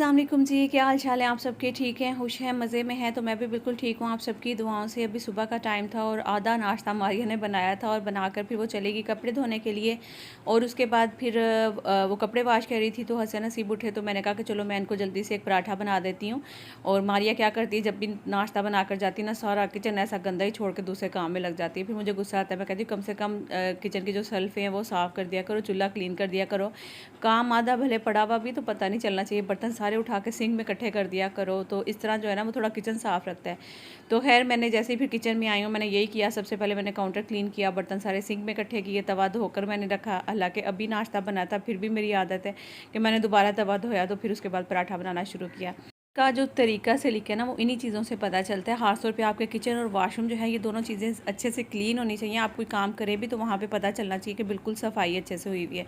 अस्सलाम वालेकुम जी, क्या हाल चाल है आप सबके? ठीक हैं, खुश हैं, मज़े में हैं? तो मैं भी बिल्कुल ठीक हूँ आप सबकी दुआओं से। अभी सुबह का टाइम था और आधा नाश्ता मारिया ने बनाया था और बनाकर फिर वो चलेगी कपड़े धोने के लिए। और उसके बाद फिर वो कपड़े वॉश कर रही थी तो हसन नसीब उठे तो मैंने कहा कि चलो मैं इनको जल्दी से एक पराठा बना देती हूँ। और मारिया क्या करती है, जब भी नाश्ता बना कर जाती है ना, सारा किचन ऐसा गंदा ही छोड़ के दूसरे काम में लग जाती है। फिर मुझे गुस्सा आता है, मैं कहती हूँ कम से कम किचन की जो शेल्फ़ें हैं वो साफ़ कर दिया करो, चूल्हा क्लीन कर दिया करो। काम आधा भले पड़ा हुआ भी तो पता नहीं चलना चाहिए, बर्तन सारे उठा के सिंक में इकट्ठे कर दिया करो, तो इस तरह जो है ना वो थोड़ा किचन साफ़ रखता है। तो खैर मैंने जैसे ही फिर किचन में आई हूँ मैंने यही किया। सबसे पहले मैंने काउंटर क्लीन किया, बर्तन सारे सिंक में इकट्ठे किए, तवा धोकर मैंने रखा। हालांकि अभी नाश्ता बना था फिर भी मेरी आदत है कि मैंने दोबारा तवा धोया तो फिर उसके बाद पराठा बनाना शुरू किया। का जो तरीका से लिखे ना वो इन्हीं चीज़ों से पता चलता है। ख़ास तौर पे आपके किचन और वॉशरूम जो है ये दोनों चीज़ें अच्छे से क्लीन होनी चाहिए। आप कोई काम करें भी तो वहाँ पे पता चलना चाहिए कि बिल्कुल सफाई अच्छे से हुई हुई है।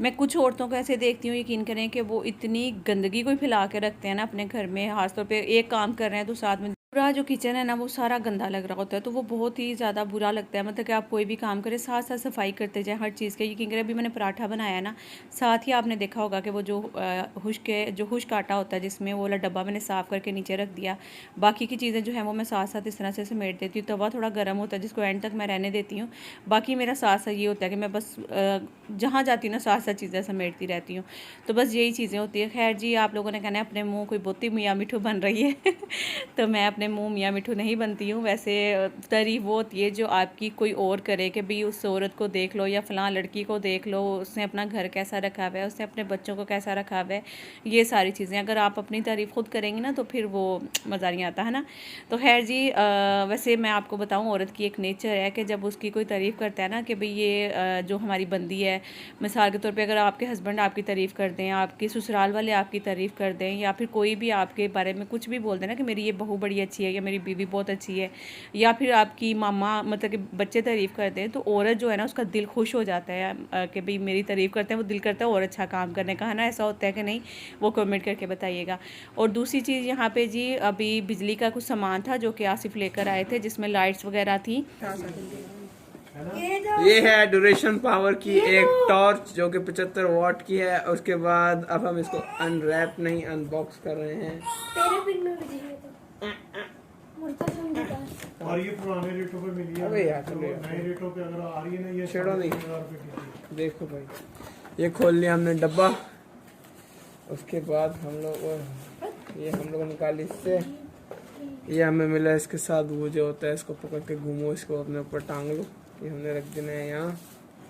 मैं कुछ औरतों को ऐसे देखती हूँ, यकीन करें कि वो इतनी गंदगी कोई फैला के रखते हैं ना अपने घर में। ख़ास तौर पे एक काम कर रहे हैं तो साथ में पूरा जो किचन है ना वो सारा गंदा लग रहा होता है, तो वो बहुत ही ज़्यादा बुरा लगता है। मतलब कि आप कोई भी काम करें साथ साथ सफाई करते जाएं हर चीज़ के। यकीन करें अभी मैंने पराठा बनाया ना, साथ ही आपने देखा होगा कि वो जो खुश्क आटा होता है जिसमें वो वाला डब्बा मैंने साफ़ करके नीचे रख दिया। बाकी की चीज़ें जो है वो मैं साथ साथ इस तरह से समेट देती हूँ। तवा थोड़ा गर्म होता है जिसको एंड तक मैं रहने देती हूँ। बाकी मेरा साथ साथ ये होता है कि मैं बस जहाँ जाती हूँ ना साथ साथ चीज़ें समेटती रहती हूँ। तो बस यही चीज़ें होती है। खैर जी, आप लोगों ने कहना है अपने मुँह कोई बहुती मियाँ मिठू बन रही है तो मैं अपने मुँह मियाँ मिठू नहीं बनती हूँ। वैसे तारीफ़ वो होती है जो आपकी कोई और करे कि भाई उस औरत को देख लो या फ़लाँ लड़की को देख लो, उसने अपना घर कैसा रखा हुआ है, उसने अपने बच्चों को कैसा रखा हुआ है। ये सारी चीज़ें अगर आप अपनी तारीफ़ खुद करेंगी ना तो फिर वो मज़ा नहीं आता है ना। तो खैर जी, वैसे मैं आपको बताऊँ औरत की एक नेचर है कि जब उसकी कोई तारीफ़ करता है ना कि भाई ये जो हमारी बंदी है, मिसाल के तौर पे अगर आपके हस्बैंड आपकी तारीफ़ कर दें, आपके ससुराल वाले आपकी तारीफ़ कर दें, या फिर कोई भी आपके बारे में कुछ भी बोल दें ना कि मेरी ये बहू बड़ी अच्छी है या मेरी बीवी बहुत अच्छी है, या फिर आपकी मामा मतलब कि बच्चे तारीफ़ कर दें, तो औरत जो है ना उसका दिल खुश हो जाता है कि भाई मेरी तारीफ़ करते हैं, वो दिल करता है और अच्छा काम करने का, है ना। ऐसा होता है कि नहीं, वो कमेंट करके बताइएगा। और दूसरी चीज़ यहाँ पे जी, अभी बिजली का कुछ सामान था जो कि आसिफ लेकर आए थे जिसमें लाइट्स वगैरह थी। ये है ड्यूरेशन पावर की एक टॉर्च जो कि 75 वॉट की है। उसके बाद अब हम इसको अनरैप नहीं अनबॉक्स कर रहे हैं। और ये पुराने रेटों पे मिली है। अबे यार तो नए रेटों पे अगर आ रही है ना ये छेड़ो नहीं। 3,000 रुपए की। देखो भाई, ये खोल लिया हमने डब्बा। उसके बाद हम लोग ये हम लोग निकाली इससे। ये हमें मिला इसके साथ वो जो होता है, इसको पकड़ के घूमो, इसको अपने ऊपर टांग लो। ये हमने रख देना है यहाँ।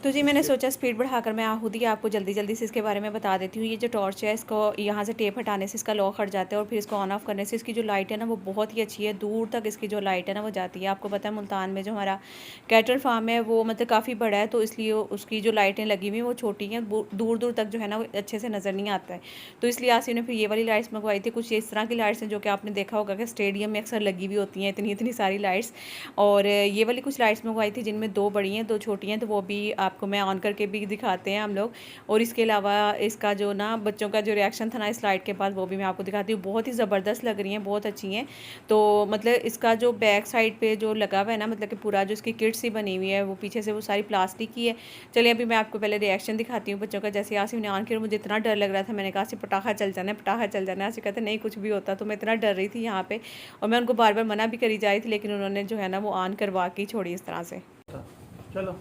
तो जी मैंने सोचा स्पीड बढ़ाकर मैं खुद ही आपको जल्दी जल्दी से इसके बारे में बता देती हूँ। ये जो टॉर्च है इसको यहाँ से टेप हटाने से इसका लॉक हट जाता है और फिर इसको ऑन ऑफ करने से इसकी जो लाइट है ना वो बहुत ही अच्छी है, दूर तक इसकी जो लाइट है ना वो जाती है। आपको पता है मुल्तान में जो हमारा कैटल फार्म है वो मतलब काफ़ी बड़ा है, तो इसलिए उसकी जो लाइटें लगी हुई वो छोटी हैं, दूर दूर तक जो है ना वो अच्छे से नज़र नहीं आता है। तो इसलिए आसिफ ने फिर ये वाली लाइट्स मंगवाई थी। कुछ इस तरह की लाइट्स हैं जो कि आपने देखा होगा कि स्टेडियम में अक्सर लगी हुई होती हैं, इतनी इतनी सारी लाइट्स। और ये वाली कुछ लाइट्स मंगवाई थी जिनमें 2 बड़ी हैं 2 छोटी हैं, तो वो भी आपको मैं ऑन करके भी दिखाते हैं हम लोग। और इसके अलावा इसका जो ना बच्चों का जो रिएक्शन था ना इस लाइट के बाद वो भी मैं आपको दिखाती हूँ। बहुत ही ज़बरदस्त लग रही हैं, बहुत अच्छी हैं। तो मतलब इसका जो बैक साइड पे जो लगा हुआ है ना, मतलब कि पूरा जो इसकी किट सी बनी हुई है वो पीछे से वो सारी प्लास्टिक की है। चलिए अभी मैं आपको पहले रिएक्शन दिखाती हूँ बच्चों का। जैसे आसिफ ने ऑन किया मुझे इतना डर लग रहा था, मैंने कहा आसिफ पटाखा चल जाना है, पटाखा चल जाना है। आसिफ कहते नहीं कुछ भी होता, तो मैं इतना डर रही थी यहाँ पे और मैं उनको बार बार मना भी करी जा रही थी, लेकिन उन्होंने जो है ना वो ऑन करवा के छोड़ी इस तरह से। चलो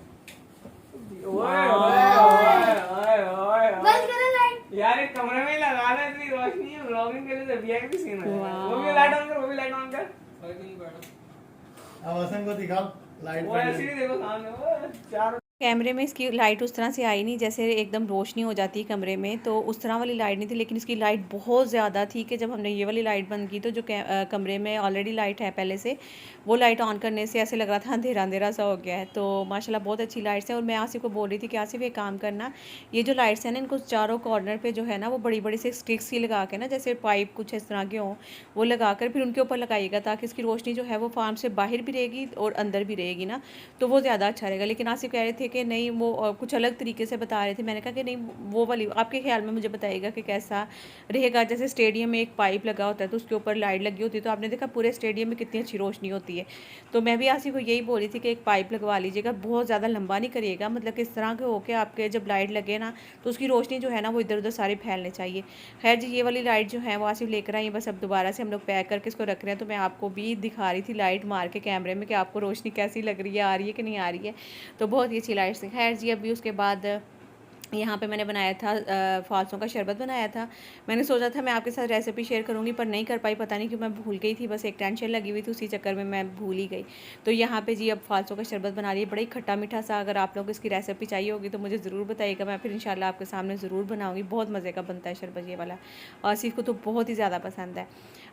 यार एक कमरे में ही लगा ले, इतनी रोशनी है, व्लॉगिंग के लिए तो वीआईपी सीन है। वो भी लाइट ऑन कर, वो भी लाइट ऑन कर। अब हसन को दिखाओ लाइट वो ऐसे ही देखो सामने वो चार। कैमरे में इसकी लाइट उस तरह से आई नहीं, जैसे एकदम रोशनी हो जाती है कमरे में, तो उस तरह वाली लाइट नहीं थी। लेकिन इसकी लाइट बहुत ज़्यादा थी कि जब हमने ये वाली लाइट बंद की तो जो कमरे में ऑलरेडी लाइट है पहले से, वो लाइट ऑन करने से ऐसे लग रहा था अंधेरा अंधेरा सा हो गया है। तो माशाल्लाह बहुत अच्छी लाइट्स हैं। और मैं आसिफ को बोल रही थी कि आसिफ ये काम करना, ये जो लाइट्स हैं ना इनको चारों कॉर्नर पर जो है ना वो बड़ी बड़ी से स्टिक्स ही लगा के ना, जैसे पाइप कुछ इस तरह के हों वो लगा कर फिर उनके ऊपर लगाइएगा, ताकि इसकी रोशनी जो है वो फार्म से बाहर भी रहेगी और अंदर भी रहेगी ना, तो वो ज़्यादा अच्छा रहेगा। लेकिन आसिफ कह रहे थे कि नहीं वो कुछ अलग तरीके से बता रहे थे। मैंने कहा कि नहीं वो वाली आपके ख्याल में मुझे बताइएगा कि कैसा रहेगा। जैसे स्टेडियम में एक पाइप लगा होता है तो उसके ऊपर लाइट लगी होती है, तो आपने देखा पूरे स्टेडियम में कितनी अच्छी रोशनी होती है। तो मैं भी आसिफ को यही बोली थी कि एक पाइप लगवा लीजिएगा, बहुत ज़्यादा लंबा नहीं करिएगा, मतलब किस तरह के होके आपके जब लाइट लगे ना तो उसकी रोशनी जो है ना वो इधर उधर सारी फैलने चाहिए। खैर जी ये वाली लाइट जो है वो आसिफ लेकर आई, बस अब दोबारा से हम लोग पैक करके इसको रख रहे हैं। तो मैं आपको भी दिखा रही थी लाइट मार के कैमरे में कि आपको रोशनी कैसी लग रही है, आ रही है कि नहीं आ रही है। तो बहुत ही अच्छी लाइट थी। खैर जी अभी उसके बाद यहाँ पे मैंने बनाया था फालसों का शरबत बनाया था। मैंने सोचा था मैं आपके साथ रेसिपी शेयर करूँगी पर नहीं कर पाई, पता नहीं क्यों मैं भूल गई थी, बस एक टेंशन लगी हुई थी उसी चक्कर में मैं भूल ही गई। तो यहाँ पे जी अब फालसों का शरबत बना रही है, बड़ा ही खट्टा मीठा सा। अगर आप लोग को इसकी रेसिपी चाहिए होगी तो मुझे ज़रूर बताइएगा, मैं फिर इंशाल्लाह आपके सामने ज़रूर बनाऊँगी। बहुत मज़े का बनता है शरबत ये वाला, और आसिफ को तो बहुत ही ज़्यादा पसंद है।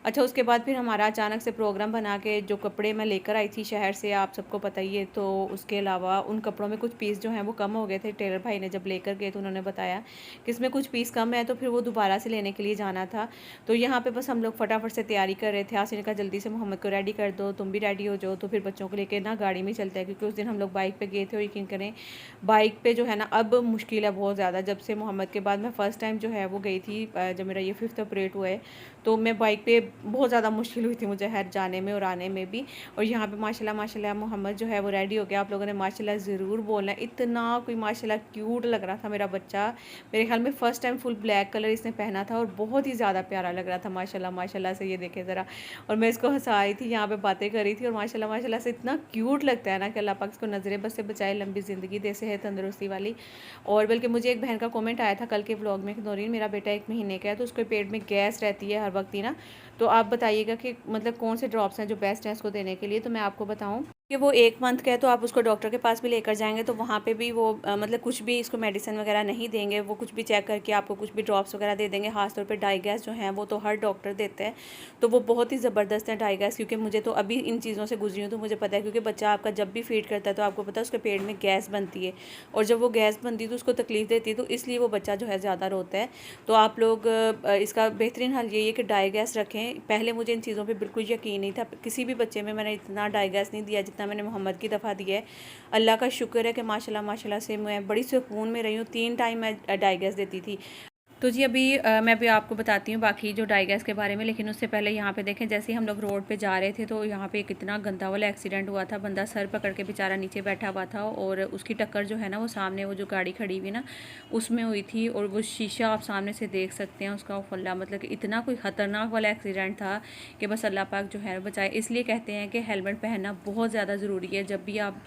अच्छा उसके बाद फिर हमारा अचानक से प्रोग्राम बना के जो कपड़े मैं लेकर आई थी शहर से, आप सबको पता ही है, तो उसके अलावा उन कपड़ों में कुछ पीस जो हैं वो कम हो गए थे। टेलर भाई ने जब लेकर गए तो उन्होंने बताया कि इसमें कुछ पीस कम है, तो फिर वो दोबारा से लेने के लिए जाना था। तो यहाँ पे बस हम लोग फटाफट से तैयारी कर रहे थे। आसिफ ने कहा जल्दी से मोहम्मद को रेडी कर दो, तुम भी रेडी हो जाओ, तो फिर बच्चों को लेकर ना गाड़ी में चलते हैं, क्योंकि उस दिन हम लोग बाइक पे गए थे। और यकीन करें बाइक पे जो है ना अब मुश्किल है बहुत ज़्यादा। जब से मोहम्मद के बाद मैं फ़र्स्ट टाइम जो है वो गई थी, जब मेरा ये 5th ऑपरेट हुआ है, तो मैं बाइक पे बहुत ज़्यादा मुश्किल हुई थी मुझे हर जाने में और आने में भी। और यहाँ पे माशाल्लाह माशाल्लाह मोहम्मद जो है वो रेडी हो गया। आप लोगों ने माशाल्लाह ज़रूर बोलना है, इतना कोई माशाल्लाह क्यूट लग रहा था मेरा बच्चा। मेरे ख्याल में first time full black colour इसने पहना था और बहुत ही ज़्यादा प्यारा लग रहा था माशाल्लाह माशाल्लाह से। ये देखें ज़रा, और मैं इसको हंसा रही थी, यहाँ पे बातें कर रही थी, और माशाल्लाह माशाल्लाह से इतना क्यूट लगता है ना कि अल्लाह पाक इसको नज़रें बस से बचाए, लंबी ज़िंदगी दे, सेहत तंदरुस्ती वाली। और बल्कि मुझे एक बहन का कमेंट आया था कल के व्लॉग में कि नौरीन मेरा बेटा 1 महीने का है तो उसके पेट में गैस रहती है हर वक्त ही ना, तो आप बताइएगा कि मतलब कौन से ड्रॉप्स हैं जो बेस्ट हैं इसको देने के लिए। तो मैं आपको बताऊं कि वो 1 मंथ का है, तो आप उसको डॉक्टर के पास भी लेकर जाएंगे तो वहाँ पे भी वो मतलब कुछ भी इसको मेडिसिन वगैरह नहीं देंगे, वो कुछ भी चेक करके आपको कुछ भी ड्रॉप्स वगैरह दे देंगे। खासतौर पे डाइगैस जो हैं वो तो हर डॉक्टर देते हैं, तो वो बहुत ही ज़बरदस्त है डाइगैस, क्योंकि मुझे तो अभी इन चीज़ों से गुजरी हूँ तो मुझे पता है। क्योंकि बच्चा आपका जब भी फीड करता है तो आपको पता है उसके पेट में गैस बनती है, और जब वो गैस बनती है तो उसको तकलीफ़ देती है, तो इसलिए वो बच्चा जो है ज़्यादा रोता है। तो आप लोग इसका बेहतरीन हल यही है कि डाइगैस रखें। पहले मुझे इन चीज़ों पर बिल्कुल यकीन नहीं था, किसी भी बच्चे में मैंने इतना डाइगैस नहीं दिया जितना मैंने मोहम्मद की दफ़ा दिया है। अल्लाह का शुक्र है कि माशाल्लाह माशाल्लाह से मैं बड़ी सुकून में रही हूँ। 3 टाइम मैं डाइगैस देती थी। तो जी अभी मैं भी आपको बताती हूँ बाकी जो डाइगैस के बारे में, लेकिन उससे पहले यहाँ पे देखें जैसे हम लोग रोड पे जा रहे थे तो यहाँ पे कितना गंदा वाला एक्सीडेंट हुआ था। बंदा सर पकड़ के बेचारा नीचे बैठा हुआ था, और उसकी टक्कर जो है ना वो सामने वो जो गाड़ी खड़ी हुई ना उसमें हुई थी, और वो शीशा आप सामने से देख सकते हैं उसका फल्ला। मतलब कि इतना कोई ख़तरनाक वाला एक्सीडेंट था कि बस अल्लाह पाक जो है बचाए। इसलिए कहते हैं कि हेलमेट पहनना बहुत ज़्यादा ज़रूरी है जब भी आप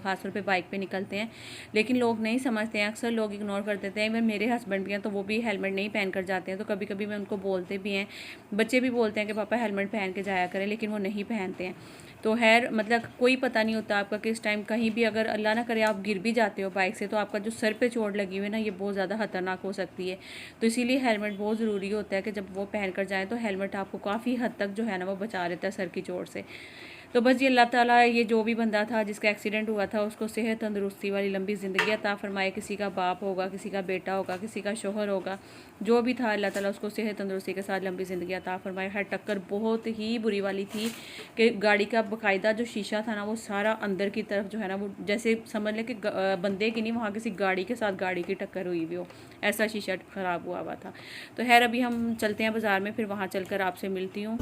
ख़ासतौर पर बाइक पर निकलते हैं, लेकिन लोग नहीं समझते हैं, अक्सर लोग इग्नोर कर देते हैं। इवन मेरे हस्बैंड भी हैं तो वो भी हेलमेट नहीं पहन कर जाते हैं, तो कभी कभी मैं उनको बोलते भी हैं, बच्चे भी बोलते हैं कि पापा हेलमेट पहन के जाया करें, लेकिन वो नहीं पहनते हैं। तो खैर मतलब कोई पता नहीं होता आपका किस टाइम कहीं भी अगर अल्लाह ना करे आप गिर भी जाते हो बाइक से, तो आपका जो सर पे चोट लगी हुई है ना ये बहुत ज़्यादा ख़तरनाक हो सकती है। तो इसीलिए हेलमेट बहुत ज़रूरी होता है कि जब वो पहन कर जाएँ तो हेलमेट आपको काफ़ी हद तक जो है ना वो बचा लेता है सर की चोट से। तो बस ये अल्लाह ताला ये जो भी बंदा था जिसका एक्सीडेंट हुआ था उसको सेहत तंदरुस्ती वाली लंबी ज़िंदगी अता फरमाए। किसी का बाप होगा, किसी का बेटा होगा, किसी का शोहर होगा, जो भी था अल्लाह ताला उसको सेहत तंदरुस्ती के साथ लंबी ज़िंदगी अता फरमाए। हर टक्कर बहुत ही बुरी वाली थी कि गाड़ी का बाकायदा जो शीशा था ना वो सारा अंदर की तरफ जो है ना वो जैसे समझ लें कि बंदे की नहीं, वहाँ किसी गाड़ी के साथ गाड़ी की टक्कर हुई भी हो, ऐसा शीशा ख़राब हुआ था। तो खैर अभी हम चलते हैं बाज़ार में, फिर वहाँ चलकर आपसे मिलती हूँ।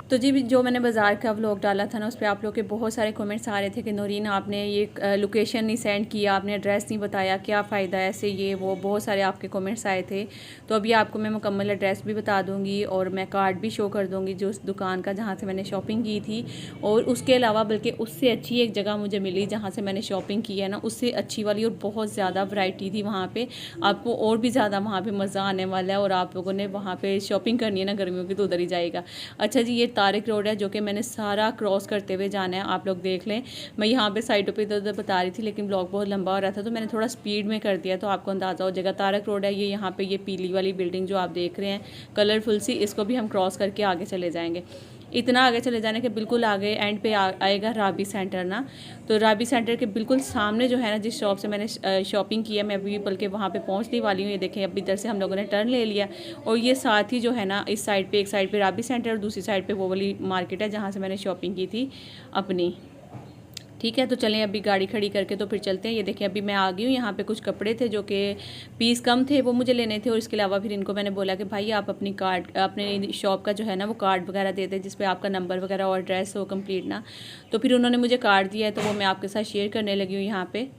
तो जी जो मैंने बाज़ार का व्लॉग डाला था ना उस पर आप लोग के बहुत सारे कमेंट्स आ रहे थे कि नौरीन आपने ये लोकेशन नहीं सेंड किया, आपने एड्रेस नहीं बताया, क्या फ़ायदा है ऐसे, ये वो बहुत सारे आपके कमेंट्स आए थे। तो अभी आपको मैं मुकम्मल एड्रेस भी बता दूंगी और मैं कार्ड भी शो कर दूंगी जो उस दुकान का जहाँ से मैंने शॉपिंग की थी। और उसके अलावा बल्कि उससे अच्छी एक जगह मुझे मिली जहाँ से मैंने शॉपिंग की है ना, उससे अच्छी वाली और बहुत ज़्यादा वैरायटी थी वहाँ पर। आपको और भी ज़्यादा वहाँ पर मज़ा आने वाला है, और आप लोगों ने वहाँ पर शॉपिंग करनी है ना गर्मियों की तो उधर ही जाएगा। अच्छा जी ये तारिक रोड है, जो कि मैंने सारा क्रॉस करते हुए जाना है। आप लोग देख लें, मैं यहाँ पे साइडों पे इधर उधर बता रही थी, लेकिन ब्लॉग बहुत लंबा हो रहा था तो मैंने थोड़ा स्पीड में कर दिया, तो आपको अंदाज़ा हो जाएगा। तारिक रोड है ये, यहाँ पे ये पीली वाली बिल्डिंग जो आप देख रहे हैं कलरफुल सी, इसको भी हम क्रॉस करके आगे चले जाएंगे। इतना आगे चले जाने के बिल्कुल आगे एंड पे आएगा राबी सेंटर ना। तो राबी सेंटर के बिल्कुल सामने जो है ना, जिस शॉप से मैंने शॉपिंग की है, मैं अभी बल्कि वहाँ पे पहुँचने वाली हूँ। ये देखें, अभी इधर से हम लोगों ने टर्न ले लिया और ये साथ ही जो है ना, इस साइड पे एक साइड पे राबी सेंटर और दूसरी साइड पे वो वाली मार्केट है जहाँ से मैंने शॉपिंग की थी अपनी। ठीक है, तो चलें अभी गाड़ी खड़ी करके तो फिर चलते हैं। ये देखें, अभी मैं आ गई हूँ। यहाँ पे कुछ कपड़े थे जो कि पीस कम थे, वो मुझे लेने थे। और इसके अलावा फिर इनको मैंने बोला कि भाई आप अपनी कार्ड, अपने शॉप का जो है ना वो कार्ड वगैरह दे दें जिस पे आपका नंबर वगैरह और एड्रेस हो कंप्लीट ना। तो फिर उन्होंने मुझे कार्ड दिया है, तो वो मैं आपके साथ शेयर करने लगी हूँ यहाँ पर।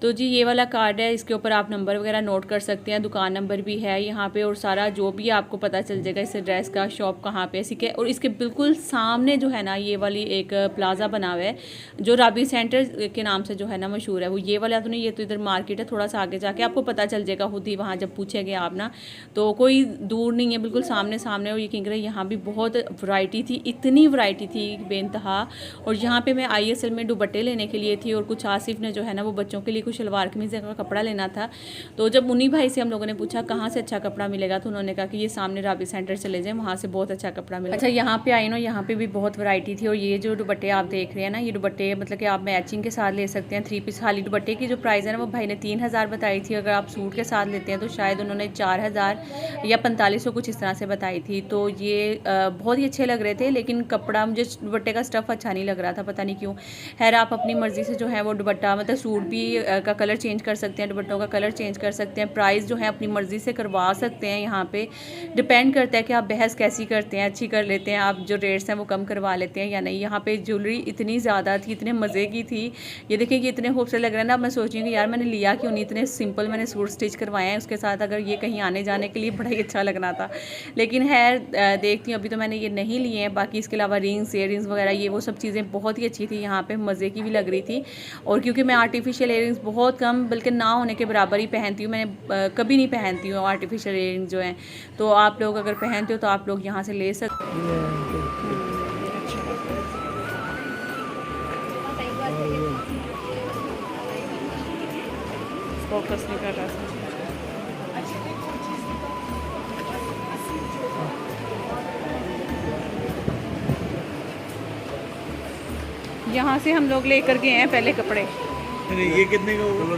तो जी ये वाला कार्ड है, इसके ऊपर आप नंबर वगैरह नोट कर सकते हैं, दुकान नंबर भी है यहाँ पे और सारा जो भी आपको पता चल जाएगा इस एड्रेस का, शॉप कहाँ पे है। और इसके बिल्कुल सामने जो है ना ये वाली एक प्लाज़ा बना हुआ है जो राबी सेंटर के नाम से जो है ना मशहूर है। वो ये वाला तो नहीं, ये तो इधर मार्केट है, थोड़ा सा आगे जाके आपको पता चल जाएगा खुद ही वहाँ जब पूछेंगे आप ना। तो कोई दूर नहीं है, बिल्कुल सामने सामने। और यकीन करें यहाँ भी बहुत वैरायटी थी, इतनी वैरायटी थी बेइंतहा। और यहाँ पर मैं ISL में दुपट्टे लेने के लिए थी और कुछ आसिफ ने जो है ना वो बच्चों के लिए कुछ शलवार कमीज़ का कपड़ा लेना था। तो जब उन्हीं भाई से हम लोगों ने पूछा कहाँ से अच्छा कपड़ा मिलेगा, तो उन्होंने कहा कि ये सामने राबी सेंटर चले जाएं, वहाँ से बहुत अच्छा कपड़ा मिलेगा। अच्छा, यहाँ पे आई ना, यहाँ पे भी बहुत वैरायटी थी। और ये जो दुपट्टे आप देख रहे हैं ना, ये दुपट्टे मतलब कि आप मैचिंग के साथ ले सकते हैं। 3 पीस खाली दुपट्टे की जो प्राइस है ना, वो भाई ने 3000 बताई थी। अगर आप सूट के साथ लेते हैं तो शायद उन्होंने 4000 या 4500 कुछ इस तरह से बताई थी। तो ये बहुत ही अच्छे लग रहे थे, लेकिन कपड़ा मुझे दुपट्टे का स्टफ़ अच्छा नहीं लग रहा था, पता नहीं क्यों। खैर, आप अपनी मर्ज़ी से जो है वो दुपट्टा मतलब सूट भी का कलर चेंज कर सकते हैं, दुपट्टों का कलर चेंज कर सकते हैं, प्राइस जो है अपनी मर्ज़ी से करवा सकते हैं। यहाँ पे डिपेंड करता है कि आप बहस कैसी करते हैं, अच्छी कर लेते हैं आप, जो रेट्स हैं वो कम करवा लेते हैं या नहीं। यहाँ पे ज्वेलरी इतनी ज़्यादा थी, इतने मज़े की थी। ये देखिए कि इतने खूबसूरत लग रहे हैं ना। मैं सोच रही हूँ कि यार मैंने लिया क्यों नहीं, इतने सिंपल मैंने सूट स्टिच करवाए हैं, उसके साथ अगर ये कहीं आने जाने के लिए बड़ा ही अच्छा लगना था। लेकिन खैर देखती हूँ, अभी तो मैंने ये नहीं लिए हैं। बाकी इसके अलावा रिंग्स, इयररिंग्स वगैरह ये वो सब चीज़ें बहुत ही अच्छी थी, यहाँ पे मज़े की भी लग रही थी। और क्योंकि मैं आर्टिफिशियल इयररिंग्स बहुत कम, बल्कि ना होने के बराबर ही पहनती हूँ, मैंने कभी नहीं पहनती हूँ आर्टिफिशियल इयररिंग्स जो हैं। तो आप लोग अगर पहनते हो तो आप लोग यहाँ से ले सकते फोकस नहीं कर रहा था। यहाँ से हम लोग लेकर गए हैं पहले कपड़े। ये कितने का,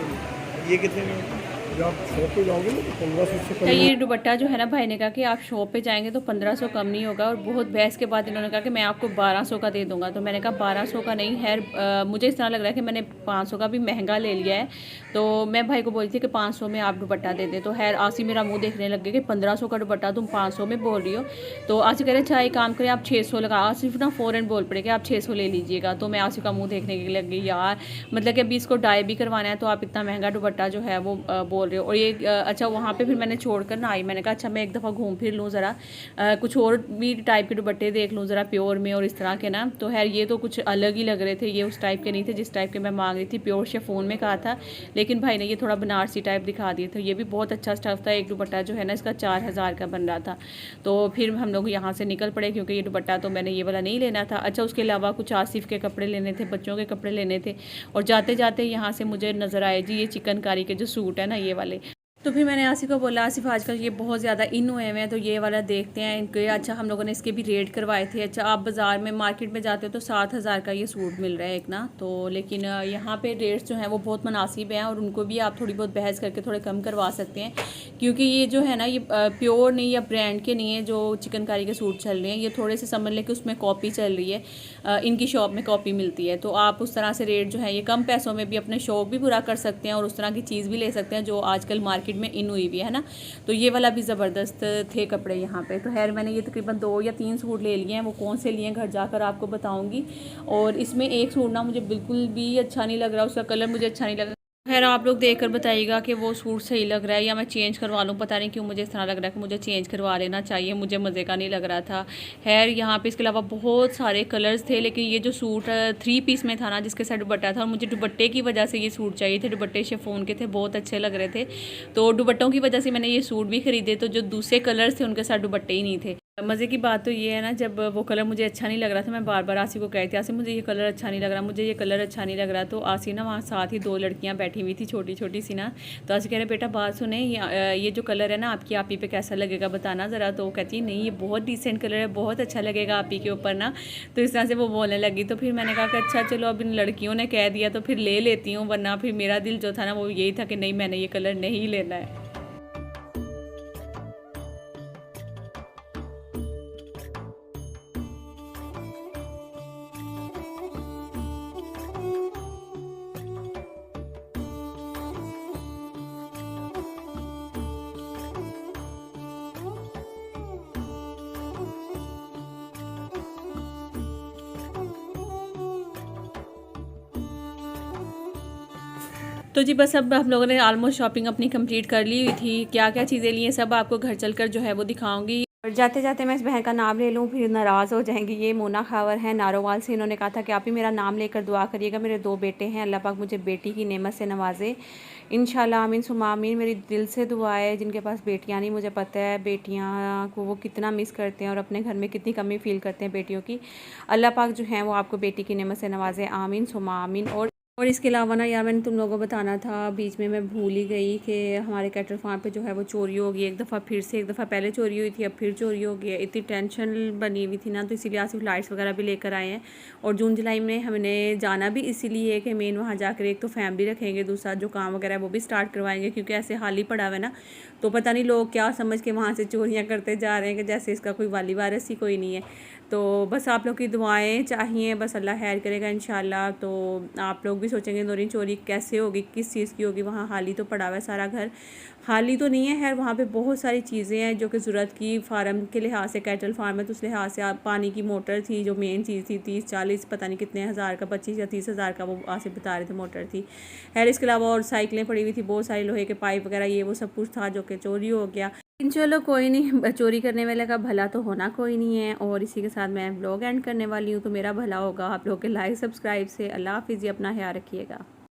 ये कितने का? जब आप शॉप पे जाओगे ना तो 1500 से कम। ये दुपट्टा जो है ना, भाई ने कहा कि आप शॉप पे जाएंगे तो 1500 कम नहीं होगा। और बहुत बहस के बाद इन्होंने कहा कि मैं आपको 1200 का दे दूंगा। तो मैंने कहा 1200 का नहीं है, मुझे इस तरह लग रहा है कि मैंने 500 का भी महंगा ले लिया है। तो मैं भाई को बोली थी कि 500 में आप दुपट्टा दे दें। तो खैर आसी मेरा मुँह देखने लग गया कि 1500 का दुपट्टा तुम 500 में बोल रही हो। तो आसी कह रहे अच्छा एक काम करें आप 600 लगा। आसिफ ना फ़ौरन बोल पड़े कि आप 600 ले लीजिएगा। तो मैं आसिफ का मुँह देखने के लग गई, यार मतलब कि अभी इसको डाई भी करवाना है तो आप इतना महंगा दुपट्टा जो है वो बोल रहे हो। और ये अच्छा, वहाँ पे फिर मैंने छोड़कर ना आई, मैंने कहा अच्छा मैं एक दफ़ा घूम फिर लूँ ज़रा, कुछ और भी टाइप के दुपट्टे देख लूँ ज़रा प्योर में और इस तरह के ना। तो खैर ये तो कुछ अलग ही लग रहे थे, ये उस टाइप के नहीं थे जिस टाइप के मैं मांग रही थी। प्योर शिफॉन में कहा था, लेकिन भाई ने ये थोड़ा बनारसी टाइप दिखा दिए थे। ये भी बहुत अच्छा स्टफ़ था। एक दुपट्टा जो है ना इसका 4000 का बन रहा था। तो फिर हम लोग यहाँ से निकल पड़े, क्योंकि ये दुपट्टा तो मैंने ये वाला नहीं लेना था। अच्छा, उसके अलावा कुछ आसिफ के कपड़े लेने थे, बच्चों के कपड़े लेने थे। और जाते जाते यहाँ से मुझे नज़र आए जी ये चिकनकारी के जो सूट है ना ये वाले। तो फिर मैंने आसिफ को बोला, आसिफ आजकल ये बहुत ज़्यादा इन हुए हैं तो ये वाला देखते हैं इनके। अच्छा, हम लोगों ने इसके भी रेट करवाए थे। अच्छा, आप बाज़ार में मार्केट में जाते हो तो 7000 का ये सूट मिल रहा है एक ना। तो लेकिन यहाँ पे रेट्स जो हैं वो बहुत मुनासिब हैं और उनको भी आप थोड़ी बहुत बहस करके थोड़े कम करवा सकते हैं, क्योंकि ये जो है ना ये प्योर नहीं या ब्रांड के नहीं है जो चिकनकारी के सूट चल रहे हैं। ये थोड़े से समझ लें कि उसमें कॉपी चल रही है, इनकी शॉप में कॉपी मिलती है। तो आप उस तरह से रेट जो है ये कम पैसों में भी अपने शौक़ भी पूरा कर सकते हैं और उस तरह की चीज़ भी ले सकते हैं जो आजकल मार्केट में इन हुई भी है ना। तो ये वाला भी ज़बरदस्त थे कपड़े यहाँ पे। तो खैर मैंने ये तकरीबन 2 या 3 सूट ले लिए हैं, वो कौन से लिए हैं घर जाकर आपको बताऊँगी। और इसमें एक सूट ना मुझे बिल्कुल भी अच्छा नहीं लग रहा, उसका कलर मुझे अच्छा नहीं लग रहा। खैर आप लोग देखकर बताइएगा कि वो सूट सही लग रहा है या मैं चेंज करवा लूँ। पता नहीं क्यों मुझे इस तरह लग रहा है कि मुझे चेंज करवा लेना चाहिए, मुझे मज़े का नहीं लग रहा था। खैर यहाँ पे इसके अलावा बहुत सारे कलर्स थे, लेकिन ये जो सूट 3 पीस में था ना जिसके साथ दुपट्टा था, और मुझे दुपट्टे की वजह से ये सूट चाहिए थे। दुपट्टे शिफॉन के थे, बहुत अच्छे लग रहे थे। तो दुपट्टों की वजह से मैंने ये सूट भी ख़रीदे। तो जो दूसरे कलर्स थे उनके साथ दुपट्टे ही नहीं थे। मज़े की बात तो ये है ना, जब वो कलर मुझे अच्छा नहीं लग रहा था, मैं बार बार आसी को कहती थी, आसी मुझे ये कलर अच्छा नहीं लग रहा, मुझे ये कलर अच्छा नहीं लग रहा। तो आसी ना वहाँ साथ ही 2 लड़कियाँ बैठी हुई थी छोटी छोटी सी ना। तो आसी कह रहे बेटा बात सुने, ये जो कलर है ना आपकी आपी पे कैसा लगेगा बताना ज़रा। तो वो कहती है नहीं ये बहुत डिसेंट कलर है, बहुत अच्छा लगेगा आपी के ऊपर ना। तो इस तरह से वो बोलने लगी। तो फिर मैंने कहा कि अच्छा चलो अब इन लड़कियों ने कह दिया तो फिर ले लेती हूँ, वरना फिर मेरा दिल जो था ना वो यही था कि नहीं मैंने ये कलर नहीं लेना है। तो जी बस अब हम लोगों ने ऑलमोस्ट शॉपिंग अपनी कंप्लीट कर ली हुई थी। क्या क्या चीज़ें ली हैं सब आपको घर चलकर जो है वो दिखाऊंगी। और जाते जाते मैं इस बहन का नाम ले लूँ फिर नाराज़ हो जाएंगी। ये मोना खावर है नारोवाल से। इन्होंने कहा था कि आप ही मेरा नाम लेकर दुआ करिएगा, मेरे 2 बेटे हैं, अल्लाह पाक मुझे बेटी की नेमत से नवाजे इंशाल्लाह आमीन सुम्मा आमीन। मेरी दिल से दुआ है जिनके पास बेटियां नहीं, मुझे पता है बेटियां को वो कितना मिस करते हैं और अपने घर में कितनी कमी फ़ील करते हैं बेटियों की। अल्लाह पाक जो है वो आपको बेटी की नेमत से नवाजे आमीन सुम्मा आमीन। और इसके अलावा ना यार मैंने तुम लोगों को बताना था, बीच में मैं भूल ही गई कि हमारे कैटल फार्म पे जो है वो चोरी हो गई। एक दफ़ा फिर से, एक दफ़ा पहले चोरी हुई थी, अब फिर चोरी हो गई है। इतनी टेंशन बनी हुई थी ना, तो इसीलिए आज सिर्फ लाइट्स वगैरह भी लेकर आए हैं। और जून जुलाई में हमने जाना भी इसीलिए कि मेन वहाँ जाकर एक तो फैमिली रखेंगे, दूसरा जो काम वगैरह है वो भी स्टार्ट करवाएंगे, क्योंकि ऐसे हाल ही पड़ा हुआ है ना। तो पता नहीं लोग क्या समझ के वहाँ से चोरियाँ करते जा रहे हैं कि जैसे इसका कोई वाली वारिस ही कोई नहीं है। तो बस आप लोग की दुआएं चाहिए, बस अल्लाह खैर करेगा इंशाल्लाह। तो आप लोग भी सोचेंगे नूरीन चोरी कैसे होगी, किस चीज़ की होगी, वहाँ खाली तो पड़ा हुआ है सारा घर। खाली तो नहीं है खैर, वहाँ पे बहुत सारी चीज़ें हैं जो कि ज़रूरत की, फार्म के लिहाज से, कैटल फार्म है तो उस लिहाज से। आप पानी की मोटर थी जो मेन चीज़ थी, 30-40 पता नहीं कितने हज़ार का, 25 या 30 हज़ार का वो आसिफ बता रहे थे मोटर थी। खैर इसके अलावा और साइकिलें पड़ी हुई थी, बहुत सारे लोहे के पाइप वगैरह ये वो सब कुछ था जो कि चोरी हो गया। चलो कोई नहीं, चोरी करने वाले का भला तो होना कोई नहीं है। और इसी के साथ मैं ब्लॉग एंड करने वाली हूँ। तो मेरा भला होगा आप लोगों के लाइक सब्सक्राइब से। अल्लाह हाफिज़ जी, अपना ख्याल रखिएगा।